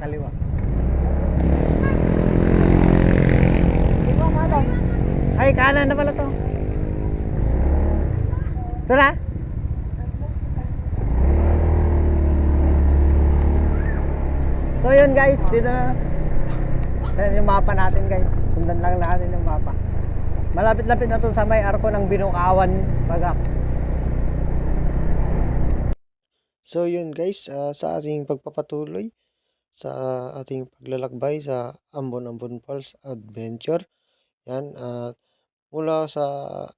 kaliwa. Ay, kanan na pala to. Ito na. So yun guys, dito na. Ayan yung mapa natin guys. Sundan lang natin yung mapa. Malapit-lapit na to sa may arko ng Binukawan, Bagak. So yun guys, sa ating pagpapatuloy sa ating paglalakbay sa Ambon Falls Adventure. Yan, mula sa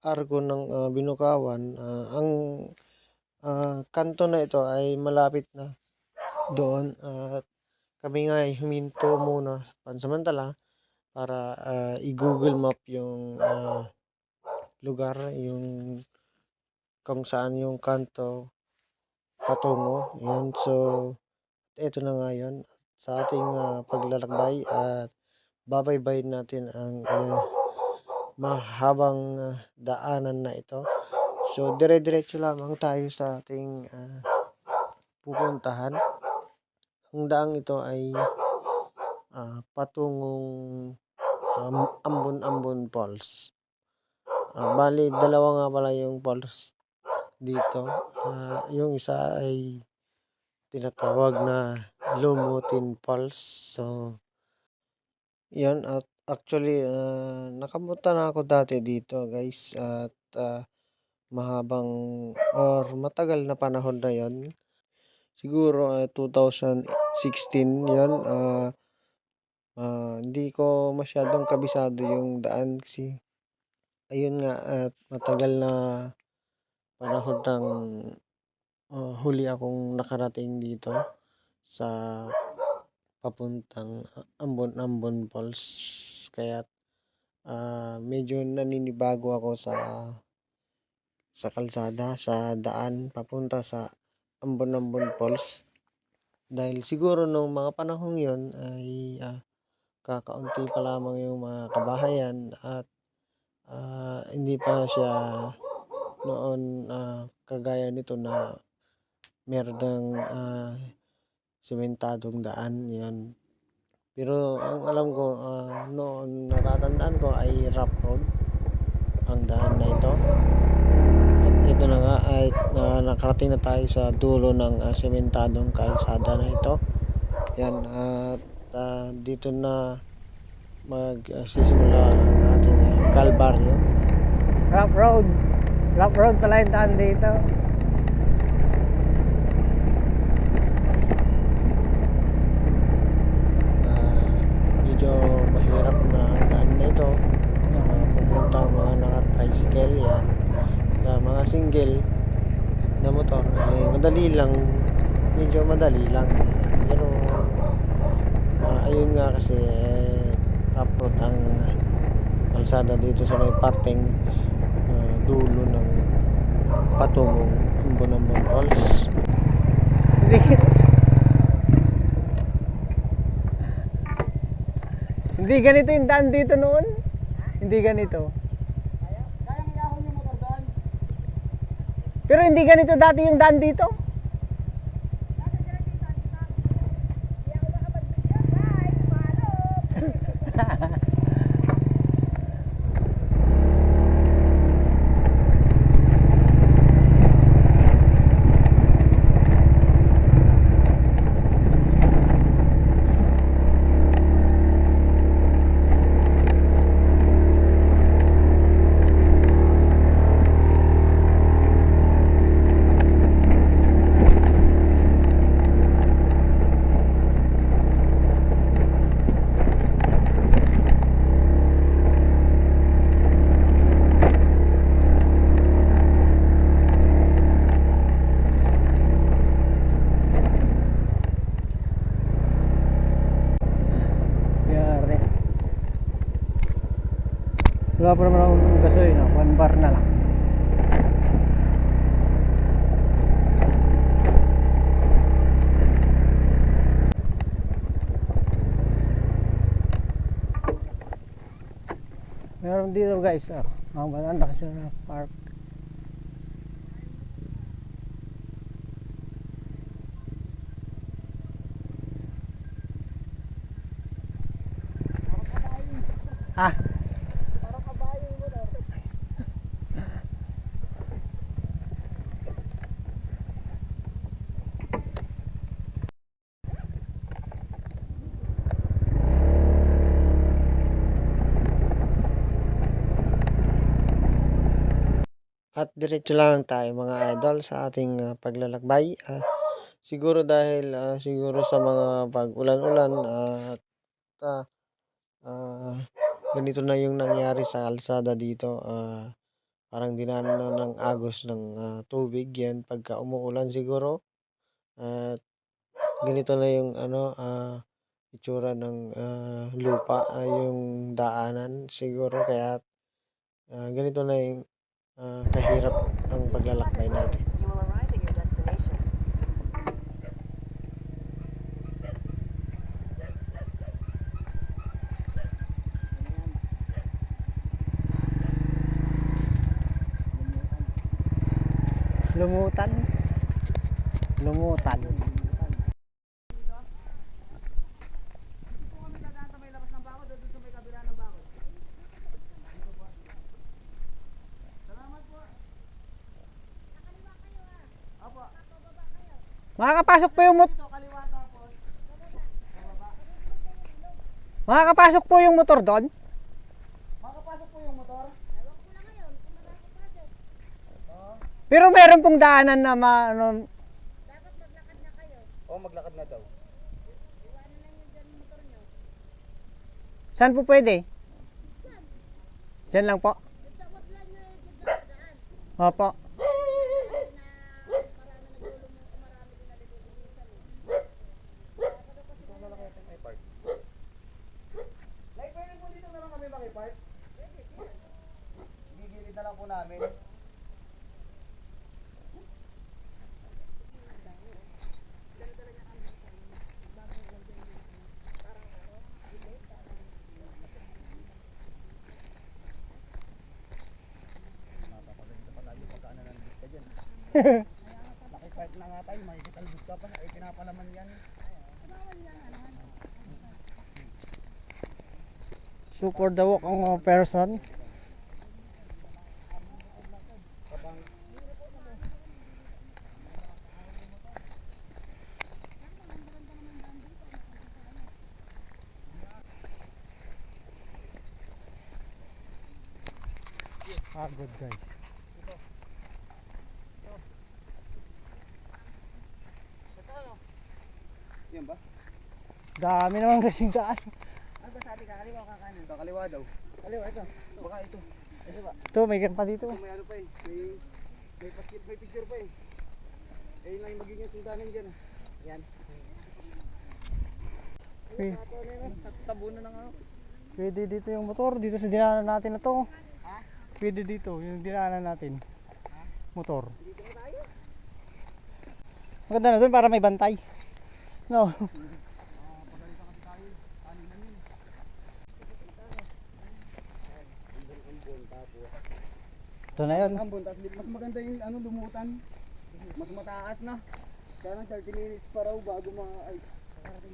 arko ng Binukawan, ang kanto na ito ay malapit na doon. At kami nga ay huminto muna pansamantala para i-Google Map yung lugar, yung kung saan yung kanto patungo. Yun, so ito na nga yun sa ating paglalakbay at babaybayin natin ang mahabang daanan na ito. So dire-diretso lamang tayo sa ating pupuntahan. Ang daang ito ay patungong Ambon Falls. Bali, dalawa nga pala yung falls dito. Yung isa ay tinatawag na Lumutin Falls. So, yan. At actually, nakapunta na ako dati dito guys. At mahabang or matagal na panahon na yon. Siguro 2016 yon. Hindi ko masyadong kabisado yung daan kasi ayun nga at matagal na panahon ng huli akong nakarating dito sa papuntang Ambon Falls. Kaya medyo naninibago ako sa kalsada, sa daan papunta sa Ambon Falls. Dahil siguro nung mga panahong yon ay kakaunti pa lamang yung mga kabahayan at hindi pa siya noon kagaya nito na meron ng sementadong daan yan. Pero ang alam ko noon natatandaan ko ay rough road ang daan na ito. At ito na nga ay nakarating na tayo sa dulo ng sementadong kalsada na ito. Yan at dito na magsisimula ang ating kalbaryo. Rough road pala yung daan dito. Medyo mahirap na daan na ito sa mga pumunta mga naka-tricycle. Yan, sa mga single na motor madali lang, medyo madali lang. Pero ayun nga kasi rough road ang kalsada dito sa may parteng dulo ng patungong Ambon Falls. Hindi ganito yung daan dito noon. Hindi ganito. Kayang yahon yung motor doon. Pero hindi ganito dati yung daan dito. Wala pa naman akong gasoil, 1 bar na lang. Meron dito guys, ang maganda kasi na park. Ah. Para kabayo yung motor. At diretso lang tayo mga idol sa ating paglalakbay. Siguro dahil siguro sa mga pag-ulan-ulan at ganito na yung nangyari sa kalsada dito. Parang dinaanan na ng agos ng tubig yan pagka umuulan siguro. At ganito na yung itsura ng lupa, yung daanan siguro kaya ganito na yung kahirap ang paglalakbay natin. Lumutan. Lumutan. Makakapasok po yung Makakapasok po yung motor doon? Makapasok po yung motor? Pero meron pong daanan na Dapat maglakad na kayo. Oo, maglakad na daw. Iwanan lang yung dyan motor nyo. Saan po pwede? Diyan lang po. Basta wag lang nyo yung gitna sa daan. Opo. Kasi na marami nagulong mo, marami din nalilinisan eh. May park. Like, pwede po dito na lang kami makipark? Pwede din. Gigilid na lang po namin. Nakipark na nga tayo, makikitalbos ka pa, ay pinapalaman yan. So for the walk ang person. Good guys. Yan ba? Dami naman kasing daan. Ano ba sabi, kakaliwa o kakanin? Kakaliwa daw. Kaliwa, ito. Baka ito. Ito ba? Ito, may pa dito. Ito may ano pa eh. May picture pa eh. Ayun lang yung magiging sundanan dyan. Yan. Tabunan na nga ako. Pwede dito yung motor. Dito sa dinaanan natin na to. Ha? Pwede dito, yung dinaanan natin. Ha? Motor. Dito na tayo. Maganda na doon para may bantay. No. Pagalitan kasi tayo. Kanin na yun. Ambon tapos. Ito na yun. Ambon tapos mas maganda yung ano lumutan. Mas mataas na. Kaya 30 minutes pa raw bago ay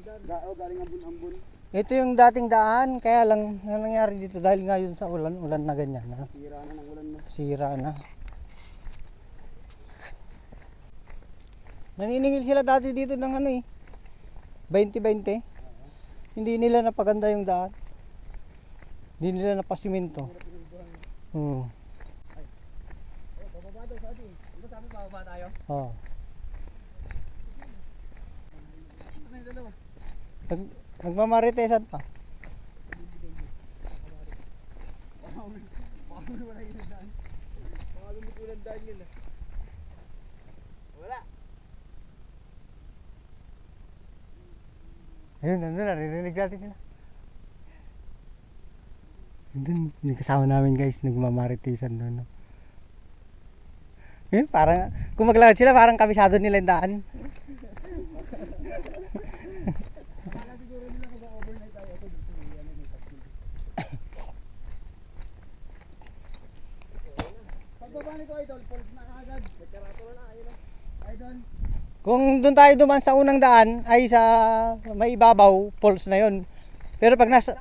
galing ambon-ambon. Ito yung dating daan, kaya lang nangyari dito dahil ngayon sa ulan na ganyan. Ha? Sira na ng ulan na. Sira na. Naniningil sila dati dito ng ano eh. 20-20. Hindi nila napaganda yung daan. Hindi nila napasiminto. Oh, bababa daw sabi. Ano sabi, bababa tayo? Oh. Ano yung dalawa? Nagmamaritesan pa. Baka wala yung daan. Baka lumikulan daan yun ah. Wala. Ayun, nandun, naririnig natin sila. Nandun, yung kasama namin guys, nagmamaritesan doon. No? Yun, parang, kung maglakad sila, parang kabisado nila yung daan. Akala siguro nila kung overnight tayo ito dito. Yan ang taxi. Pagbaba nito idol, falls na kaagad. Nagkarato na ayun na. Idol. Kung doon tayo duman sa unang daan, ay sa may ibabaw, falls na yun. Pero pag nasa...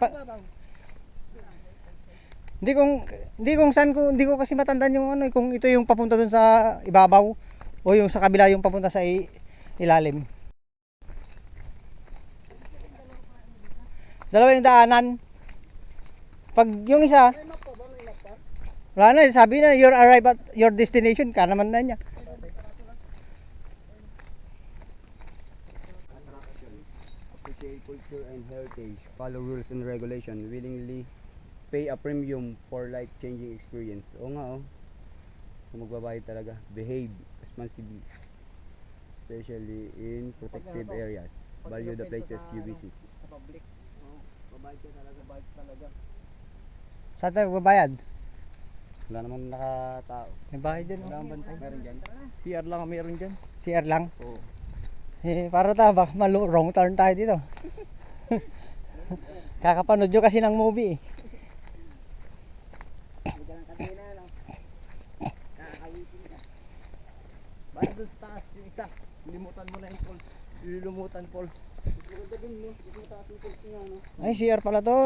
Hindi ko kasi matandaan yung ano, kung ito yung papunta dun sa ibabaw o yung sa kabila yung papunta sa ilalim. Dalawa yung daanan. Pag yung isa, wala na, sabi na you're arrive at your destination ka naman na niya. Appreciate culture and heritage, follow rules and regulation, willingly pay a premium for life-changing experience. Oo nga oh. Kung magbabayad talaga, behave responsibly, especially in protected areas. Value the places you visit. Sa public. Babayad ka talaga, bayad talaga. Saan tayo magbabayad? Wala namang nakatao. May bahay dyan. Wala bang meron dyan? CR lang ang meron dyan. CR lang? Oo. Para tayo, baka wrong turn tayo dito. Kakapanood nyo kasi ng movie eh. Basta doon sa taas yung isa, limutan mo na yung falls. Lilumutan falls. Maganda dun no, yung taas yung falls nga no. Ay, CR pala to.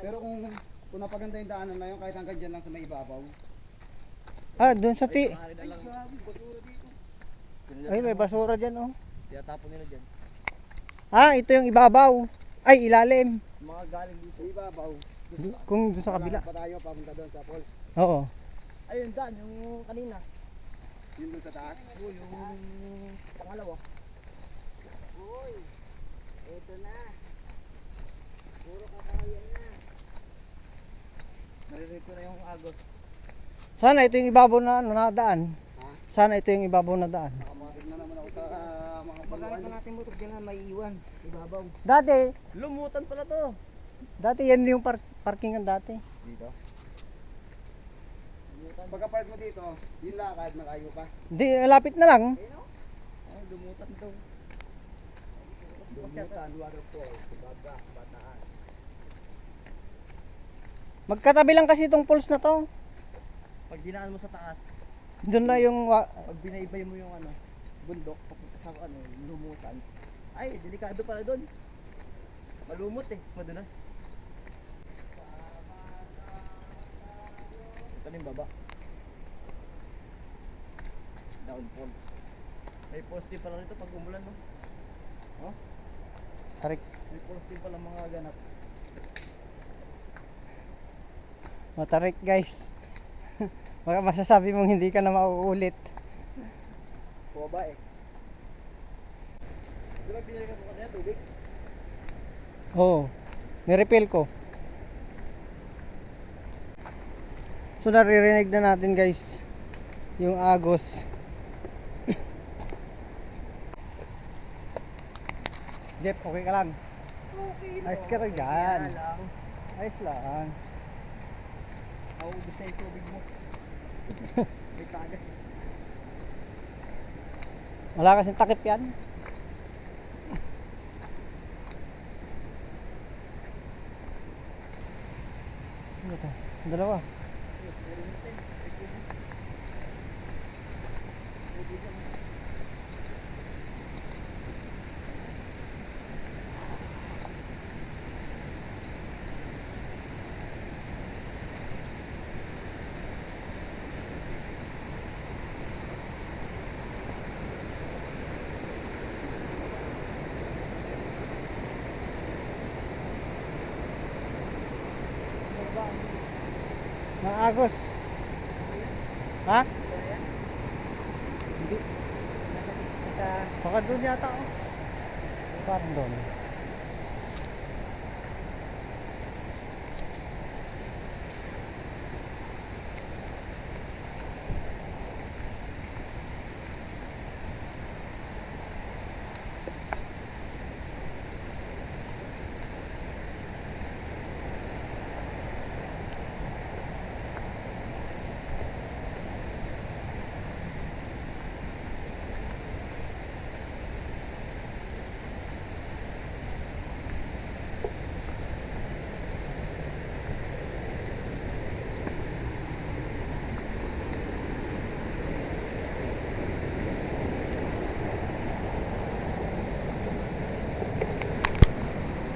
Pero kung napaganda yung daanan na yun, kahit hanggang dyan lang sa may ibabaw. Dun sa Ay, sabi, basura dito. Ay, may basura dyan oh. Tinatapon nila dyan. Ito yung ibabaw. Ay, ilalim. Mga galing dito. Sa ibabaw. Kung doon sa kabila. Pa tayo, papunta doon sa falls. Oo. Ayun daan, yung kanina. Yun doon sa taas? Oo, yung pangalawa. Uy, eto na. Puro kakayan na. Naririnig ko na yung agos. Sana ito yung ibabaw na ano na daan. Ha? Sana ito yung ibabaw na daan. Nakamatig na naman ako sa mga pagkain pa natin motor dyan na may iwan. Ibabaw. Dati, Lumutan pala to. yan yung parkingan dati. Dito? Pagka-park mo dito, yung lakad, malayo pa. Hindi, lapit na lang. Ay, lumutan daw. Lumutan, waterfall, Baga, Bataan. Magkatabi lang kasi itong poles na to. Pag dinaan mo sa taas, Doon na yung pag binaybay mo yung ano, bundok, papunta sa ano, lumutan. Ay, delikado pala doon. Malumot eh, madulas. Ito na yung baba. Down falls. May falls din pala rito pag umulan, no? Oh? tarik. May falls din pala mga ganap. Matarik guys. Baka masasabi mong hindi ka na mauulit. Baba eh. Di ba binili ka po kanina tubig? Oo. Nirefill ko. So naririnig na natin guys yung agos. Jeff, okay ka lang? Okay lang. Ayos ka rin dyan. lang. Ayos lang. Naubos na yung tubig mo. May tagas eh. Wala kasing takip yan. Ano ito? Dalawa. Mga agos. Ha? Hindi. Baka doon yata oh. Parang doon.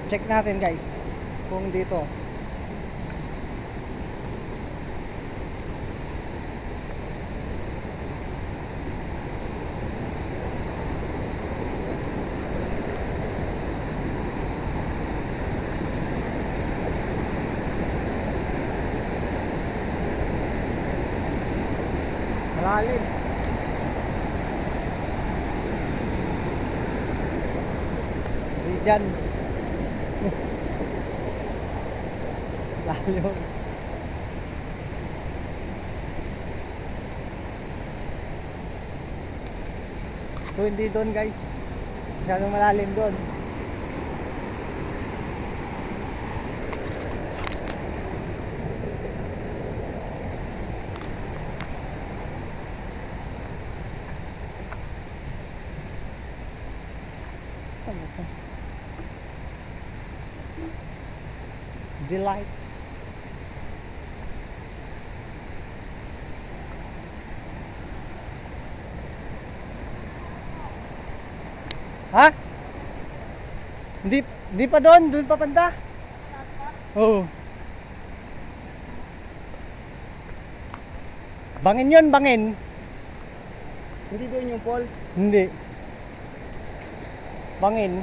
Check natin guys kung dito dyan. Lalim. So hindi doon guys. Masyadong malalim doon. Delight. Ha? Hindi pa doon pa banda. Oo. Bangin yun, bangin. Hindi doon yung falls. Hindi. Bangin.